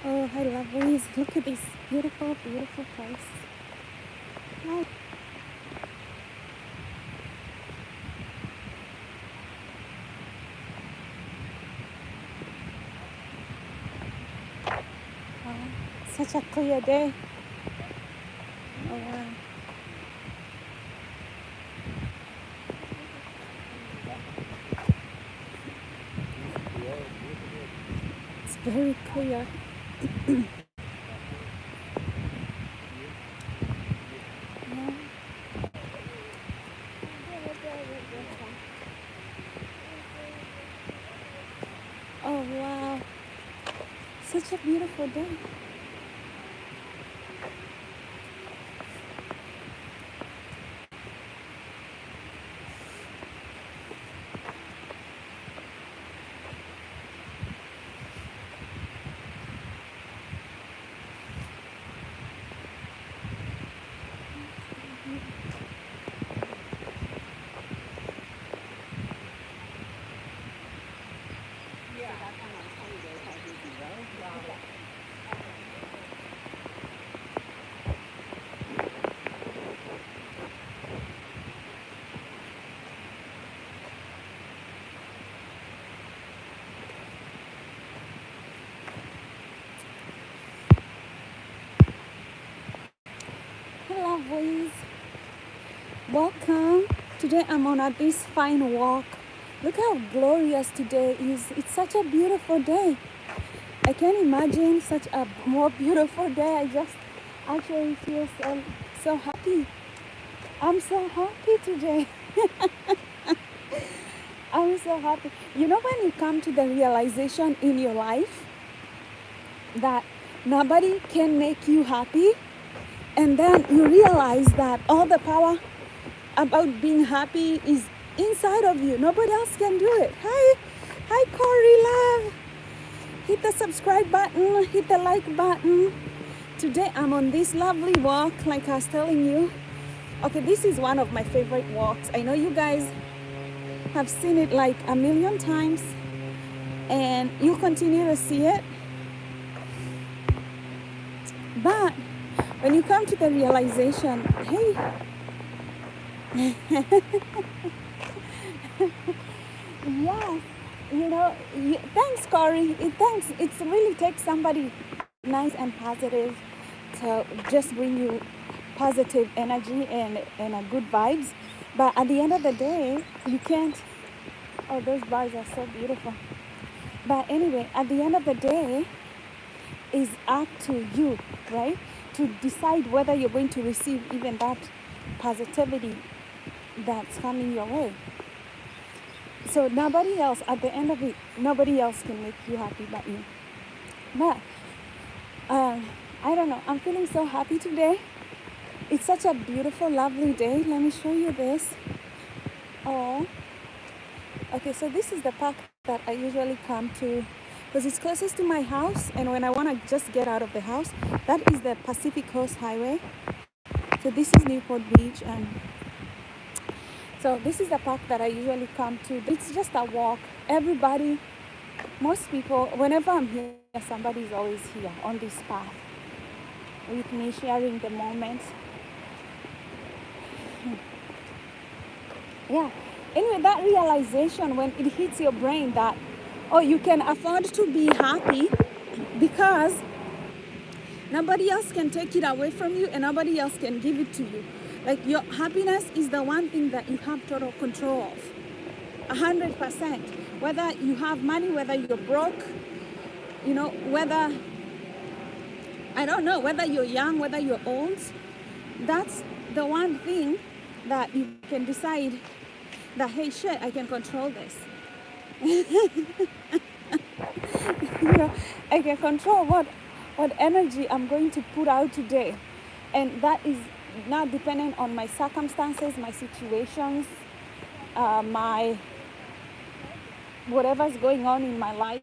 Oh, hi, lovelies. Look at this beautiful, beautiful place. Hi. Wow. Such a clear day. Oh, wow. It's very clear. Yeah. Oh, wow. Such a beautiful day. Hey, lovelies. Welcome. Today I'm on this fine walk. Look how glorious today is. It's such a beautiful day. I can't imagine such a more beautiful day. I just actually feel so happy. I'm so happy today. I'm so happy. You know, when you come to the realization in your life that nobody can make you happy, and then you realize that all the power about being happy is inside of you. Nobody else can do it. Hi, Corey love. Hit the subscribe button, hit the like button. Today I'm on this lovely walk, like I was telling you. Okay, this is one of my favorite walks. I know you guys have seen it like a million times, and you continue to see it. But when you come to the realization, hey, yes, you know, thanks, Corey. It really takes somebody nice and positive to just bring you positive energy and a good vibes. But at the end of the day, you can't. Oh, those bars are so beautiful. But anyway, at the end of the day, is up to you, right? To decide whether you're going to receive even that positivity that's coming your way. So nobody else, at the end of it, nobody else can make you happy but you. But I don't know, I'm feeling so happy today. It's such a beautiful, lovely day. Let me show you this. Oh, okay, so this is the park that I usually come to because it's closest to my house, and when I want to just get out of the house, that is the Pacific Coast Highway. So this is Newport Beach, and so this is the park that I usually come to. It's just a walk. Everybody, most people, whenever I'm here, somebody's always here on this path with me, sharing the moments. Yeah. Anyway, that realization when it hits your brain that, oh, you can afford to be happy because nobody else can take it away from you and nobody else can give it to you. Like, your happiness is the one thing that you have total control of. 100%. Whether you have money, whether you're broke, you know, whether, I don't know, whether you're young, whether you're old, that's the one thing that you can decide that, hey, shit, I can control this. You know, I can control what energy I'm going to put out today. And that is not dependent on my circumstances, my situations, my whatever's going on in my life.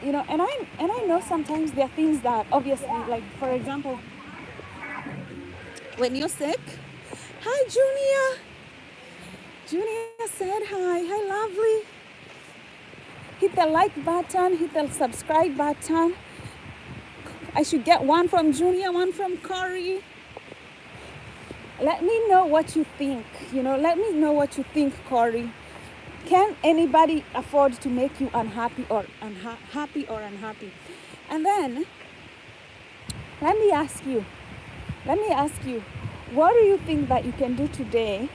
You know, and I know sometimes there are things that obviously, like for example, when you're sick. Hi, Junior. Junior said hi. Hi, lovely. Hit the like button, hit the subscribe button. I should get one from Junior, one from Corey. Let me know what you think. Let me know what you think, Corey. Can anybody afford to make you unhappy or unhappy? And then let me ask you, what do you think that you can do today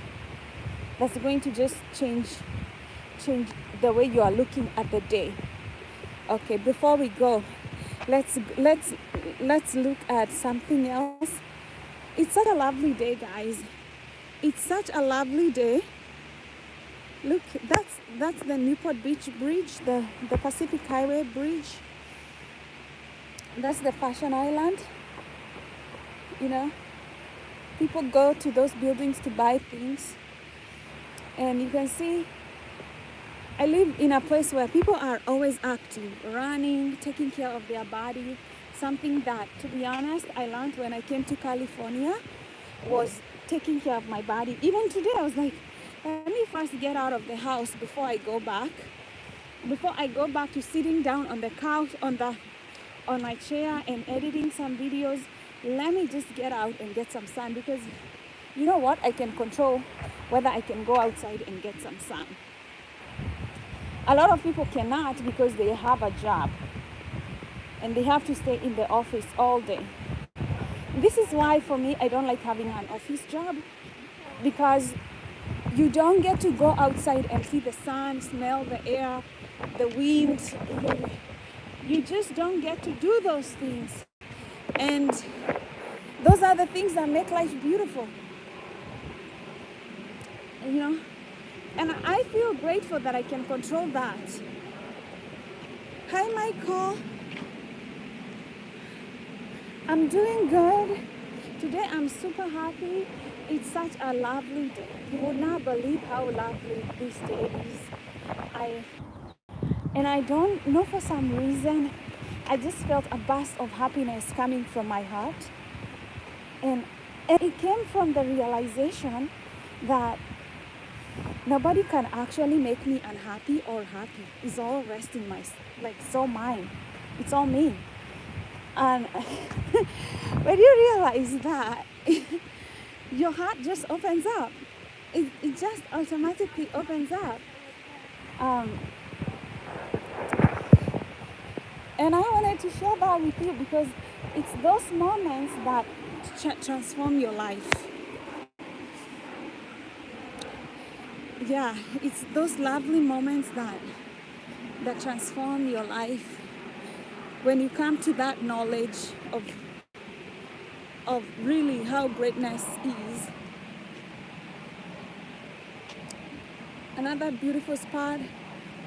that's going to just change the way you are looking at the day? Okay, before we go, let's look at something else. It's such a lovely day, guys. It's such a lovely day. Look, that's the Newport Beach Bridge, the Pacific Highway Bridge. That's the Fashion Island. People go to those buildings to buy things. And you can see, I live in a place where people are always active, running, taking care of their body. Something that, to be honest, I learned when I came to California was taking care of my body. Even today, I was like, let me first get out of the house before I go back to sitting down on the couch, on my chair and editing some videos. Let me just get out and get some sun, because you know what? I can control whether I can go outside and get some sun. A lot of people cannot because they have a job and they have to stay in the office all day. This is why, for me, I don't like having an office job, because you don't get to go outside and see the sun, smell the air, the wind. You just don't get to do those things. And those are the things that make life beautiful. And I feel grateful that I can control that. Hi, Michael. I'm doing good. Today I'm super happy. It's such a lovely day. You would not believe how lovely this day is. I don't know, for some reason, I just felt a burst of happiness coming from my heart. And it came from the realization that nobody can actually make me unhappy or happy. It's all resting it's all mine. It's all me. And when you realize that, your heart just opens up. It just automatically opens up. And I wanted to share that with you because it's those moments that transform your life. Yeah, it's those lovely moments that transform your life. When you come to that knowledge of really how greatness is. Another beautiful spot,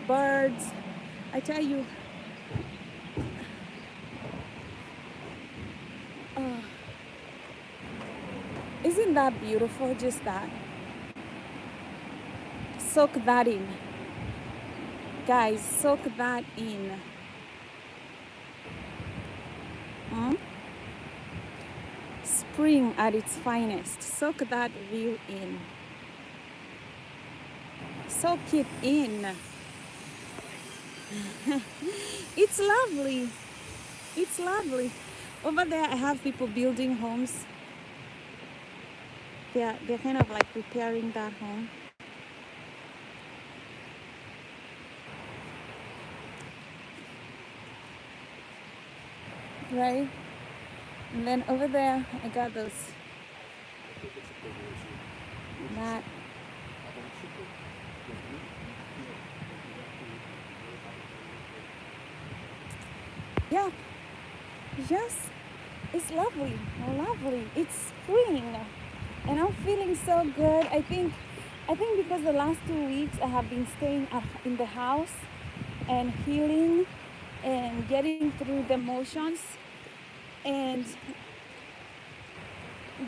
birds. I tell you, isn't that beautiful? Just that. Soak that in. Guys, soak that in. Spring at its finest. Soak that view in. Soak it in. It's lovely. It's lovely. Over there I have people building homes. They're kind of like preparing that home. Right? And then over there I got those. That. Yeah. Yes. It's lovely. Lovely. It's spring. And I'm feeling so good. I think because the last 2 weeks I have been staying in the house and healing and getting through the motions. And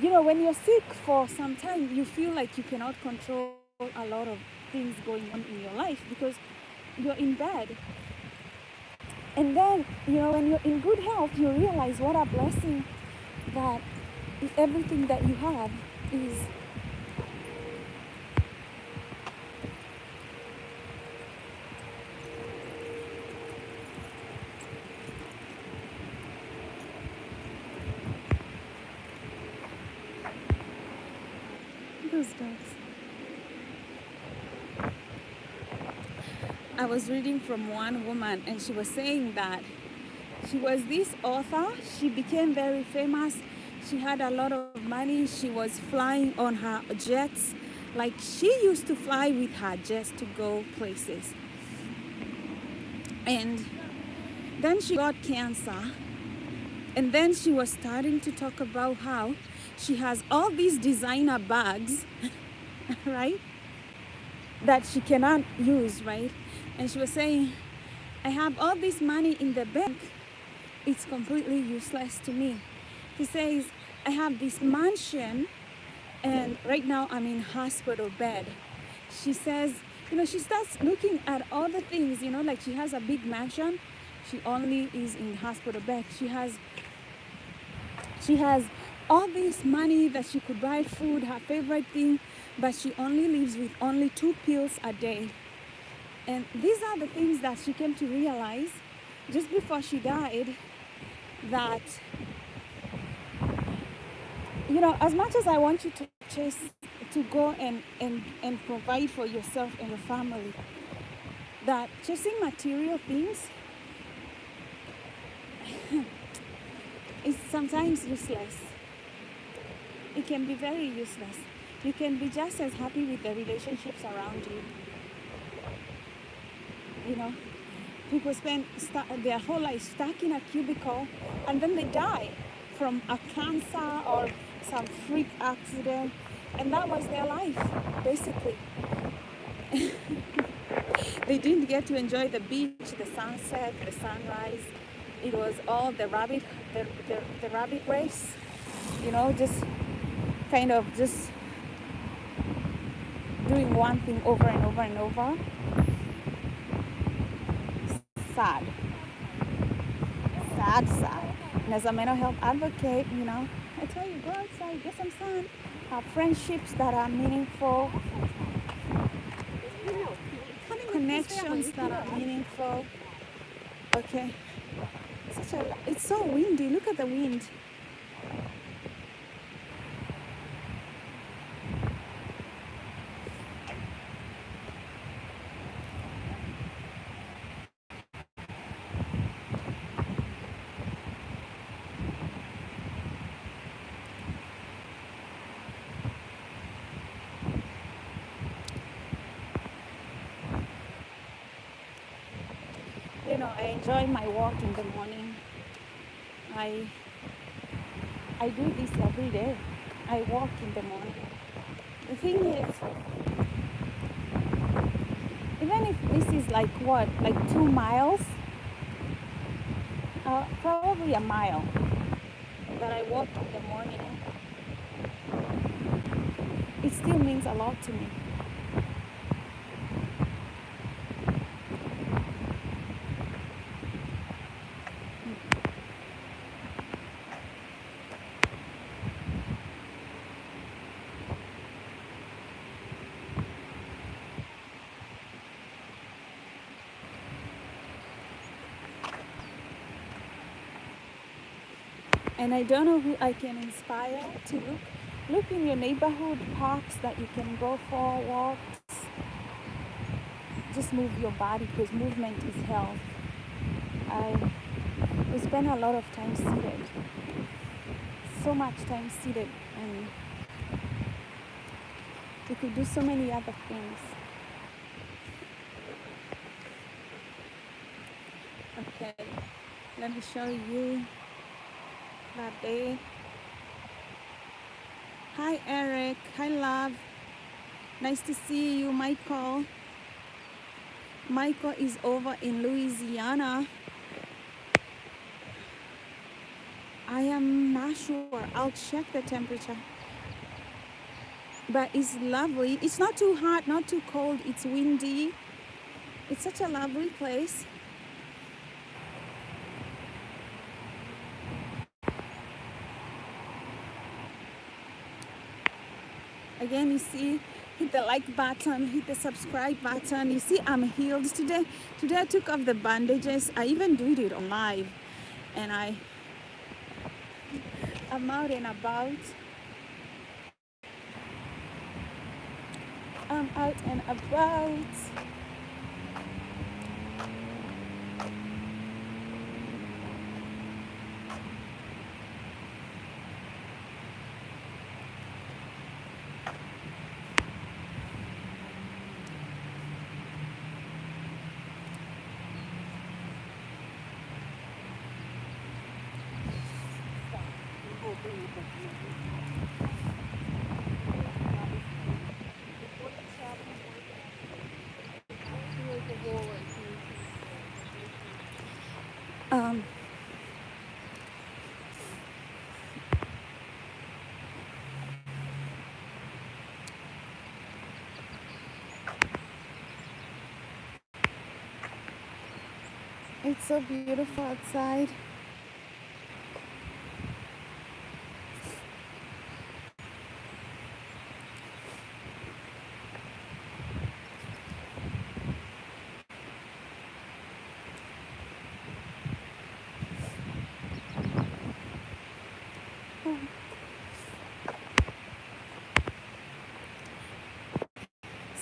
when you're sick for some time, you feel like you cannot control a lot of things going on in your life because you're in bed. And then, when you're in good health, you realize what a blessing that everything that you have is. those dogs. I was reading from one woman, and she was saying that she was this author. She became very famous. She had a lot of money. She was flying on her jets. Like, she used to fly with her jets to go places. And then she got cancer. And then she was starting to talk about how she has all these designer bags, right? That she cannot use, right? And she was saying, I have all this money in the bank. It's completely useless to me. He says, I have this mansion, and right now I'm in hospital bed. She says, she starts looking at all the things, like she has a big mansion. She only is in hospital bed. She has all this money that she could buy food, her favorite thing, but she only lives with only 2 pills a day. And these are the things that she came to realize just before she died, that, as much as I want you to go and provide for yourself and your family, that chasing material things is sometimes useless. It can be very useless. You can be just as happy with the relationships around you. People spend their whole life stuck in a cubicle, and then they die from a cancer or some freak accident, and that was their life, basically. They didn't get to enjoy the beach, the sunset, the sunrise. It was all the rabbit race, just kind of just doing one thing over and over and over. Sad. And as a mental health advocate, I tell you, go outside, get some sun, have friendships that are meaningful, connections that are meaningful. Okay. It's so windy. Look at the wind. I enjoy my walk in the morning. I do this every day. I walk in the morning. The thing is, even if this is like 2 miles, probably a mile that I walk in the morning, it still means a lot to me. And I don't know who I can inspire to look in your neighborhood parks that you can go for walks. Just move your body, because movement is health. We spend a lot of time seated, so much time seated, and we could do so many other things. Okay, let me show you that day. Hi Eric, hi love, nice to see you. Michael is over in Louisiana. I am not sure, I'll check the temperature, but it's lovely. It's not too hot, not too cold, it's windy. It's such a lovely place. Again, you see, hit the like button, hit the subscribe button. You see, I'm healed today. Today I took off the bandages. I even did it on live, and I'm out and about. I'm out and about. Um, it's so beautiful outside.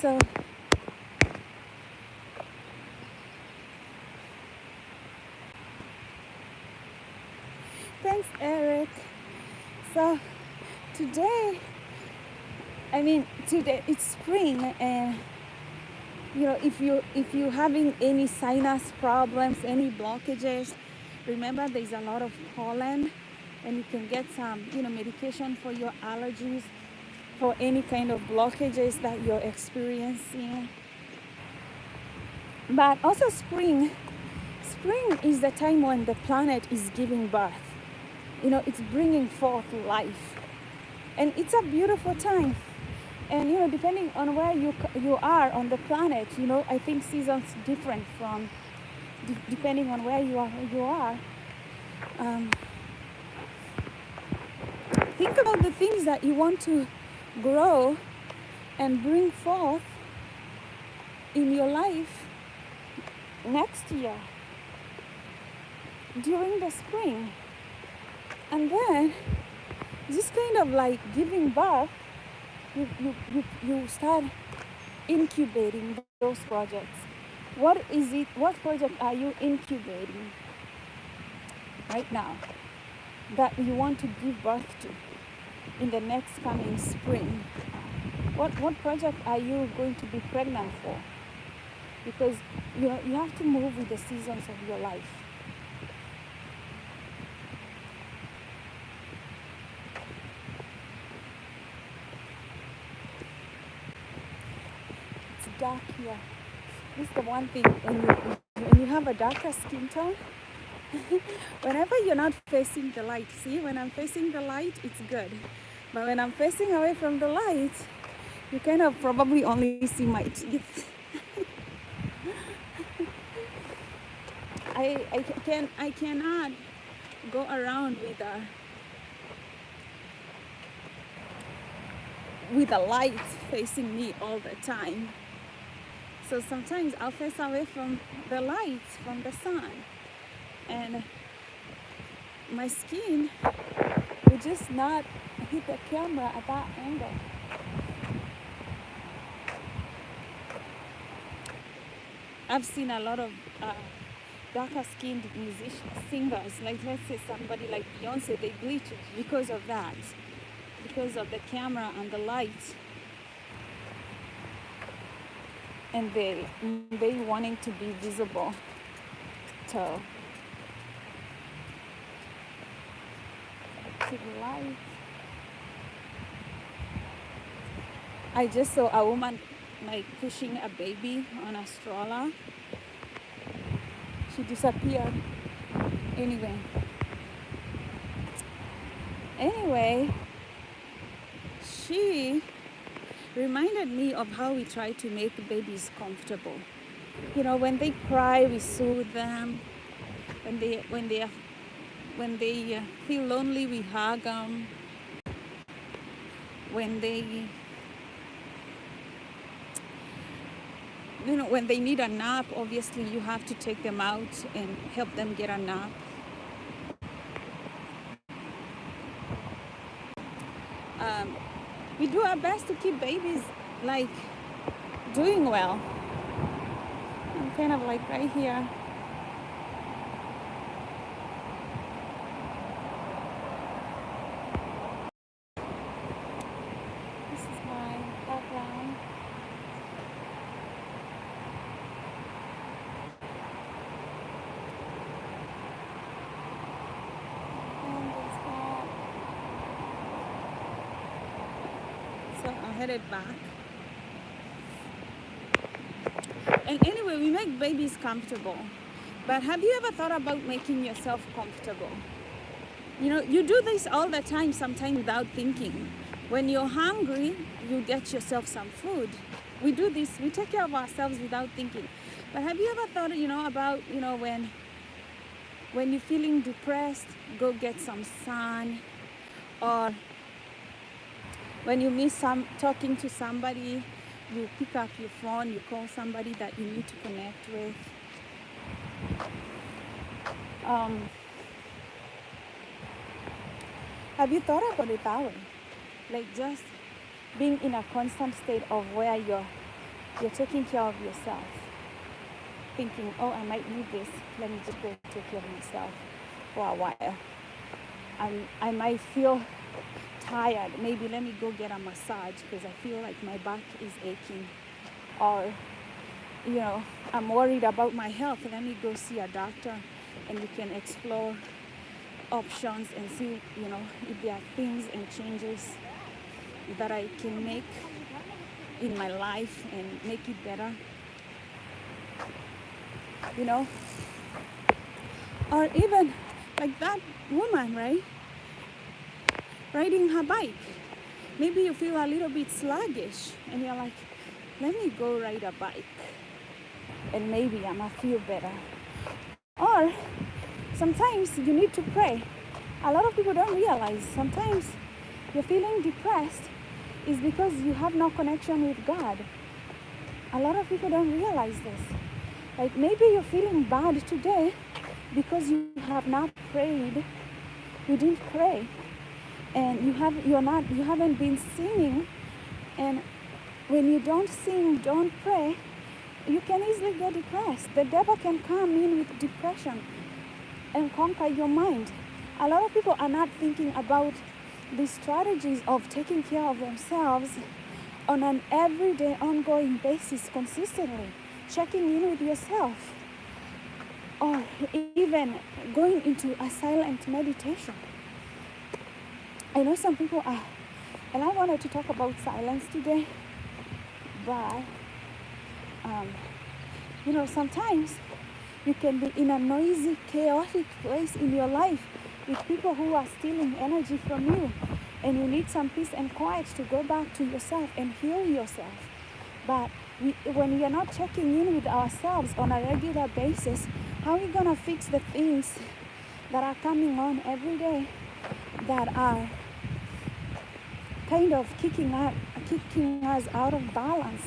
So thanks, Eric. So today, today it's spring, and if you having any sinus problems, any blockages, remember there's a lot of pollen, and you can get some medication for your allergies, for any kind of blockages that you're experiencing. But also spring is the time when the planet is giving birth. It's bringing forth life, and it's a beautiful time. And depending on where you are on the planet, I think seasons different from depending on where you are. Think about the things that you want to grow and bring forth in your life next year during the spring. And then just kind of like giving birth, you start incubating those projects. What project are you incubating right now that you want to give birth to in the next coming spring? What project are you going to be pregnant for? Because you have to move with the seasons of your life. It's dark here. This is the one thing when you have a darker skin tone. Whenever you're not facing the light, see, when I'm facing the light, it's good. But when I'm facing away from the light, you kind of probably only see my teeth. I cannot go around with a light facing me all the time. So sometimes I'll face away from the light, from the sun, and my skin will just not hit the camera at that angle. I've seen a lot of darker skinned singers, like let's say somebody like Beyonce, they bleach it because of that, because of the camera and the light, and they wanting to be visible. So to the light. I just saw a woman like pushing a baby on a stroller. She disappeared. Anyway, she reminded me of how we try to make babies comfortable. When they cry, we soothe them. When they feel lonely, we hug them. When they when they need a nap, obviously you have to take them out and help them get a nap. We do our best to keep babies like doing well. I'm kind of like right here. This is my background. And there's that. So I'm headed back. And anyway, we make babies comfortable. But have you ever thought about making yourself comfortable? You know, you do this all the time, sometimes without thinking. When you're hungry, you get yourself some food. We do this, we take care of ourselves without thinking. But have you ever thought, about, when you're feeling depressed, go get some sun, or when you miss talking to somebody, you pick up your phone, you call somebody that you need to connect with. Have you thought about it that way? Like just being in a constant state of where you're taking care of yourself, thinking, oh, I might need this. Let me just go take care of myself for a while. I might feel tired. Maybe let me go get a massage because I feel like my back is aching. Or, I'm worried about my health. Let me go see a doctor, and we can explore options and see, if there are things and changes that I can make in my life and make it better. Or even like that woman, right? Riding her bike. Maybe you feel a little bit sluggish and you're like, let me go ride a bike and maybe I'm gonna feel better. Or sometimes you need to pray. A lot of people don't realize sometimes you're feeling depressed is because you have no connection with God. A lot of people don't realize this. Like maybe you're feeling bad today because you have not prayed. You didn't pray, and you haven't been singing. And when you don't sing, don't pray, you can easily get depressed. The devil can come in with depression and conquer your mind. A lot of people are not thinking about the strategies of taking care of themselves on an everyday, ongoing basis, consistently, checking in with yourself, or even going into a silent meditation. I know some people are, and I wanted to talk about silence today, but sometimes you can be in a noisy, chaotic place in your life with people who are stealing energy from you, and you need some peace and quiet to go back to yourself and heal yourself. But when we are not checking in with ourselves on a regular basis, how are we going to fix the things that are coming on every day that are kind of kicking us out of balance,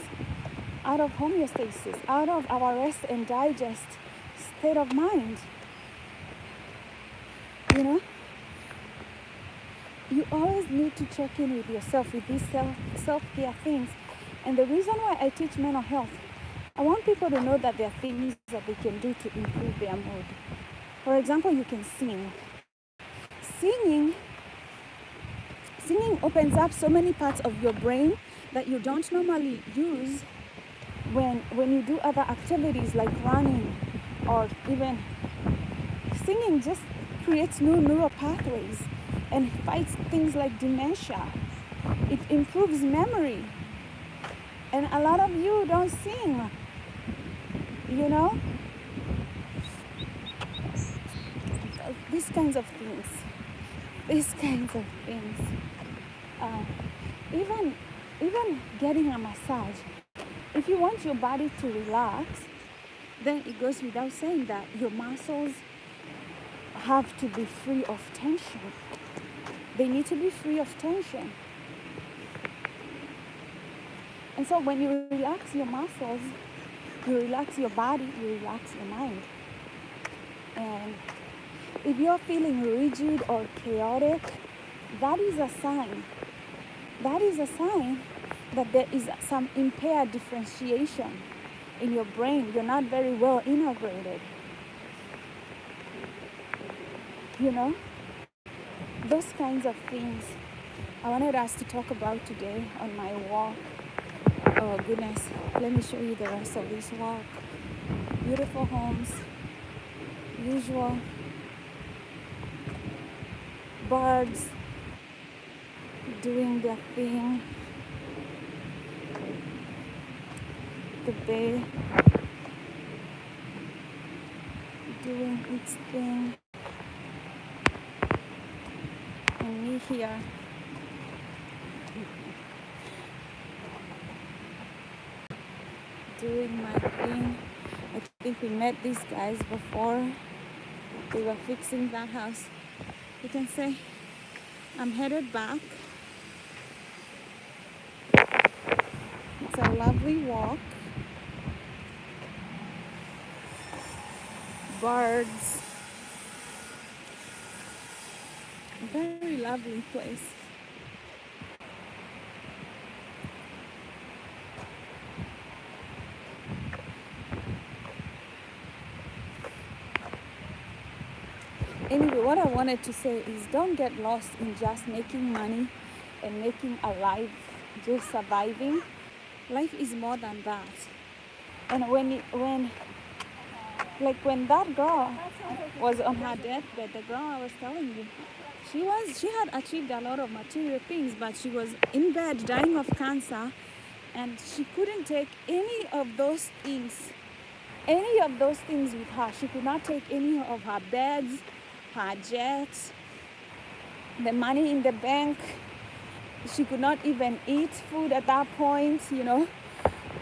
out of homeostasis, out of our rest and digest state of mind? You always need to check in with yourself with these self-care things. And the reason why I teach mental health, I want people to know that there are things that they can do to improve their mood. For example, you can sing. Singing opens up so many parts of your brain that you don't normally use when you do other activities like running, or even singing just creates new neural pathways and fights things like dementia. It improves memory. And a lot of you don't sing, These kinds of things. Even getting a massage. If you want your body to relax, then it goes without saying that your muscles have to be free of tension. They need to be free of tension. And so when you relax your muscles, you relax your body, you relax your mind. And if you're feeling rigid or chaotic, that is a sign. That is a sign that there is some impaired differentiation in your brain. You're not very well integrated. You know, those kinds of things I wanted us to talk about today on my walk. Oh goodness, let me show you the rest of this walk. Beautiful homes, usual birds doing their thing, the bay doing its thing, and me here doing my thing. I think we met these guys before. They were fixing that house. You can say I'm headed back. It's a lovely walk. Birds. Very lovely place. Anyway, what I wanted to say is don't get lost in just making money and making a life, just surviving. Life is more than that. And when that girl was on her deathbed, the girl I was telling you, she had achieved a lot of material things, but she was in bed dying of cancer, and she couldn't take any of those things with her. She could not take any of her beds, her jets, the money in the bank. She could not even eat food at that point, you know.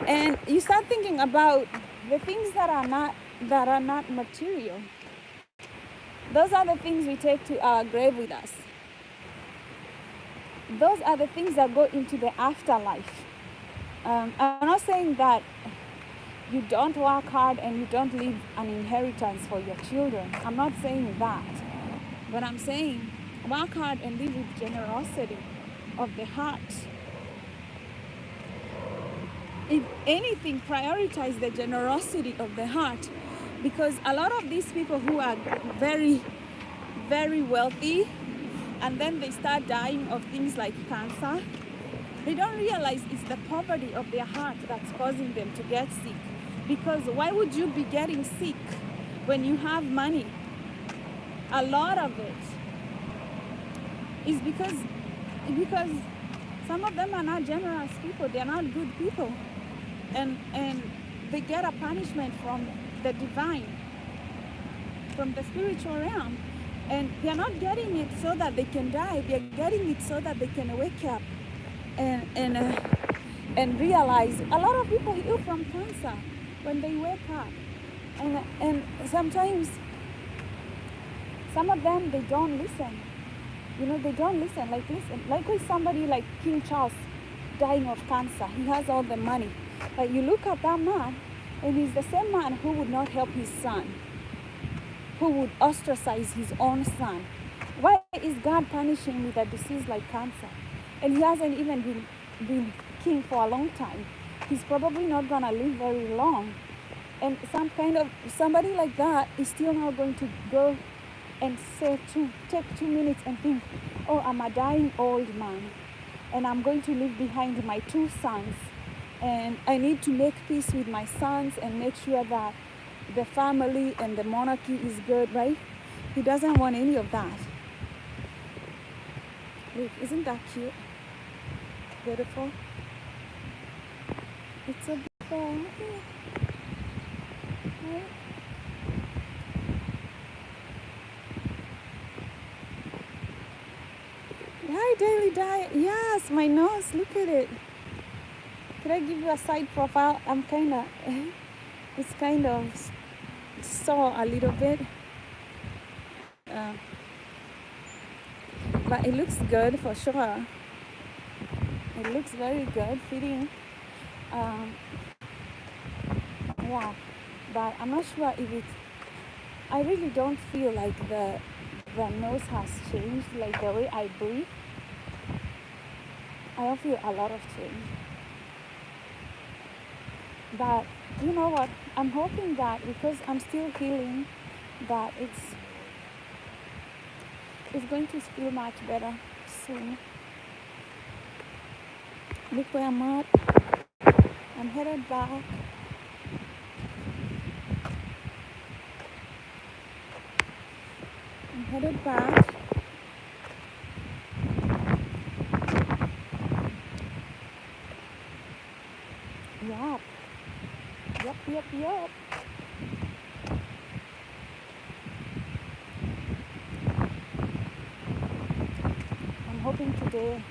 And you start thinking about the things that are not material. Those are the things we take to our grave with us. Those are the things that go into the afterlife. I'm not saying that you don't work hard and you don't leave an inheritance for your children. I'm not saying that. But I'm saying work hard and live with generosity of the heart. If anything, prioritize the generosity of the heart, because a lot of these people who are very, very wealthy and then they start dying of things like cancer, they don't realize it's the poverty of their heart that's causing them to get sick. Because why would you be getting sick when you have money? A lot of it is because some of them are not generous people. They're not good people. And they get a punishment from the divine, from the spiritual realm. And they're not getting it so that they can die. They're getting it so that they can wake up and realize. A lot of people heal from cancer when they wake up. And sometimes some of them, they don't listen. You know, they don't listen. Like with somebody like King Charles dying of cancer. He has all the money. But you look at that man, and he's the same man who would not help his son, who would ostracize his own son. Why is God punishing with a disease like cancer? And he hasn't even been king for a long time. He's probably not gonna live very long. And somebody like that is still not going to go and take 2 minutes and think, oh, I'm a dying old man, and I'm going to leave behind my 2 sons, and I need to make peace with my sons and make sure that the family and the monarchy is good, right? He doesn't want any of that. Look, isn't that cute? Beautiful. It's so beautiful. Right? Hi, Daily Diet. Yes, my nose. Look at it. Could I give you a side profile? It's kind of sore a little bit. But it looks good for sure. It looks very good, fitting. Yeah, but I'm not sure if it's, I really don't feel like the nose has changed, like the way I breathe. I don't feel a lot of change. But you know what? I'm hoping that because I'm still healing, that it's going to feel much better soon. Look where I'm at. I'm headed back. I'm headed back. Yup. Yup. I'm hoping today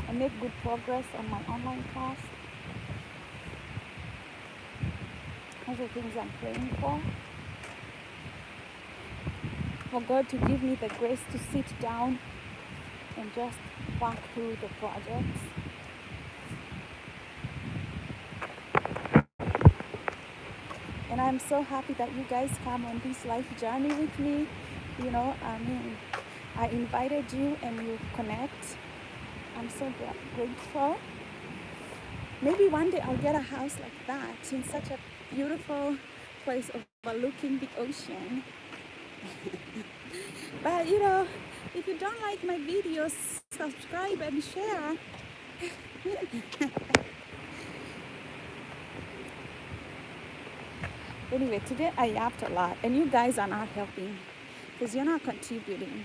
I make good progress on my online class. Those are things I'm praying for. For God to give me the grace to sit down and just walk through the projects. And I'm so happy that you guys come on this life journey with me. You know, I mean, I invited you and you connect. I'm so grateful. Maybe one day I'll get a house like that in such a beautiful place overlooking the ocean. But you know, if you don't like my videos, subscribe and share. Anyway, today I yapped a lot and you guys are not helping because you're not contributing.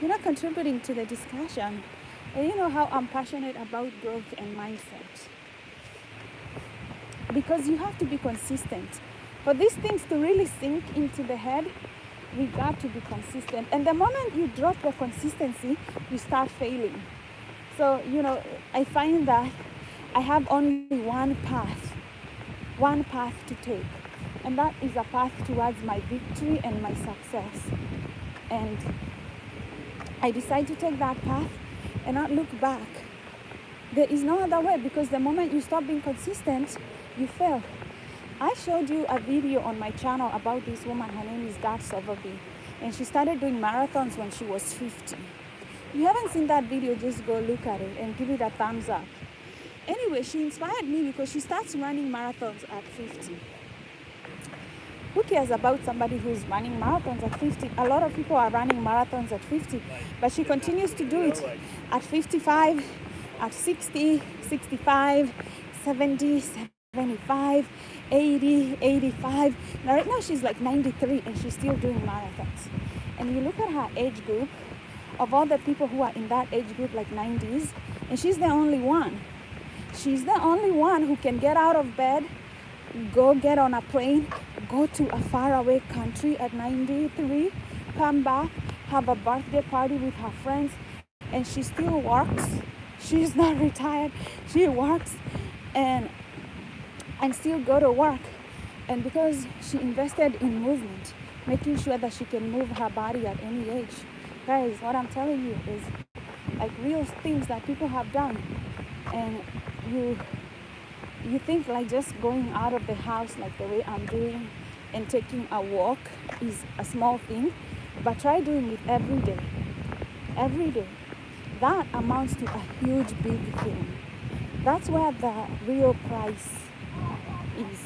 You're not contributing to the discussion. And you know how I'm passionate about growth and mindset. Because you have to be consistent. For these things to really sink into the head, we got to be consistent. And the moment you drop the consistency, you start failing. So, you know, I find that I have only one path to take. And that is a path towards my victory and my success. And I decide to take that path and not look back. There is no other way, because the moment you stop being consistent, you fail. I showed you a video on my channel about this woman. Her name is Gart Sowerby, and she started doing marathons when she was 50. If you haven't seen that video, just go look at it and give it a thumbs up. Anyway, she inspired me because she starts running marathons at 50. Who cares about somebody who's running marathons at 50? A lot of people are running marathons at 50, but she continues to do it at 55, at 60, 65, 70, 75, 80, 85. Now, right now she's like 93 and she's still doing marathons. And you look at her age group, of all the people who are in that age group, like 90s, and she's the only one. She's the only one who can get out of bed, go get on a plane, go to a faraway country at 93, come back, have a birthday party with her friends, and she still works. She's not retired. She works and still go to work. And because she invested in movement, making sure that she can move her body at any age. Guys, what I'm telling you is like real things that people have done. And you think like just going out of the house like the way I'm doing and taking a walk is a small thing, but try doing it every day. Every day. That amounts to a huge big thing. That's where the real price is.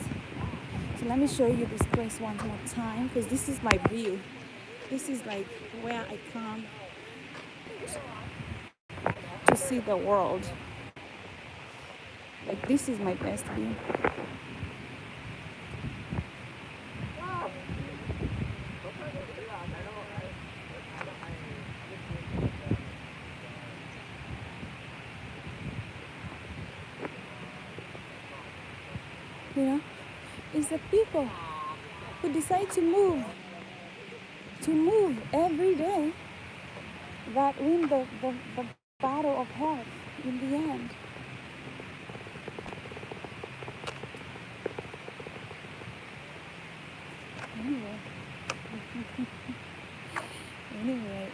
So let me show you this place one more time, because this is my view. This is like where I come to see the world. Like this is my best view. You know, it's the people who decide to move every day that win the battle of health in the end.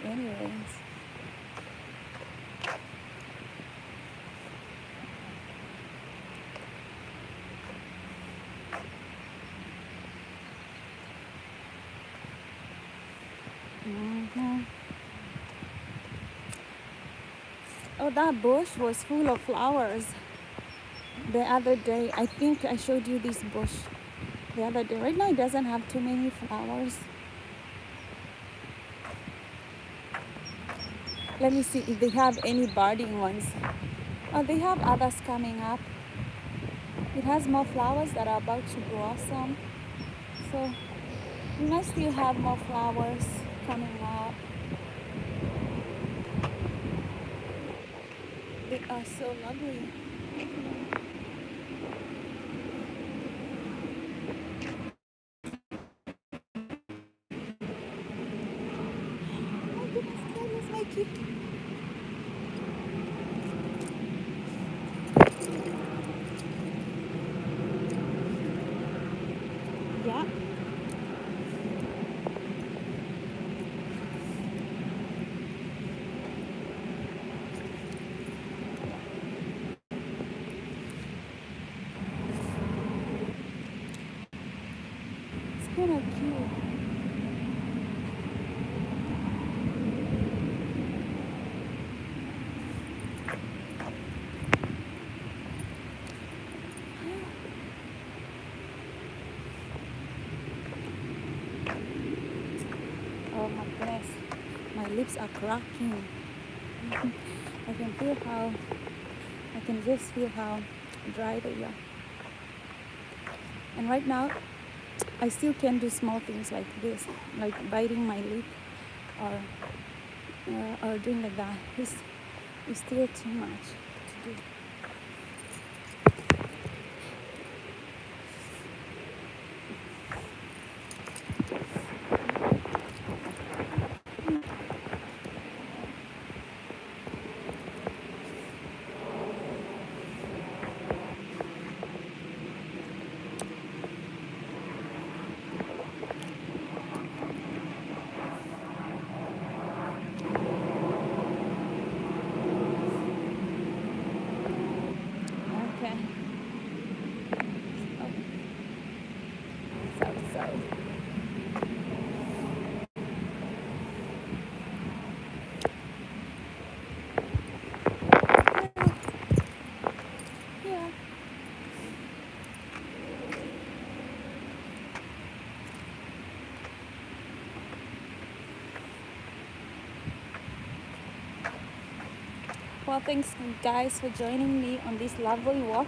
Anyways. Oh, that bush was full of flowers. The other day, I think I showed you this bush the other day. Right now it doesn't have too many flowers. Let me see if they have any budding ones. Oh, they have others coming up. It has more flowers that are about to blossom. So you might still have more flowers coming up. They are so lovely. Oh my goodness, Carlos, my kid. Yeah. It's kind of cute. Oh my goodness, my lips are cracking. I can feel how, I can just feel how dry they are. And right now, I still can do small things like this, like biting my lip or doing like that. It's still too much to do. Okay. Oh, sorry. Yeah. Well, thanks guys for joining me on this lovely walk.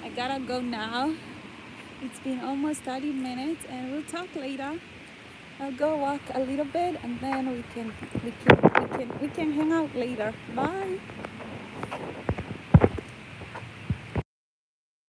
I gotta go now. It's been almost 30 minutes and we'll talk later. I'll go walk a little bit and then we can hang out later. Bye.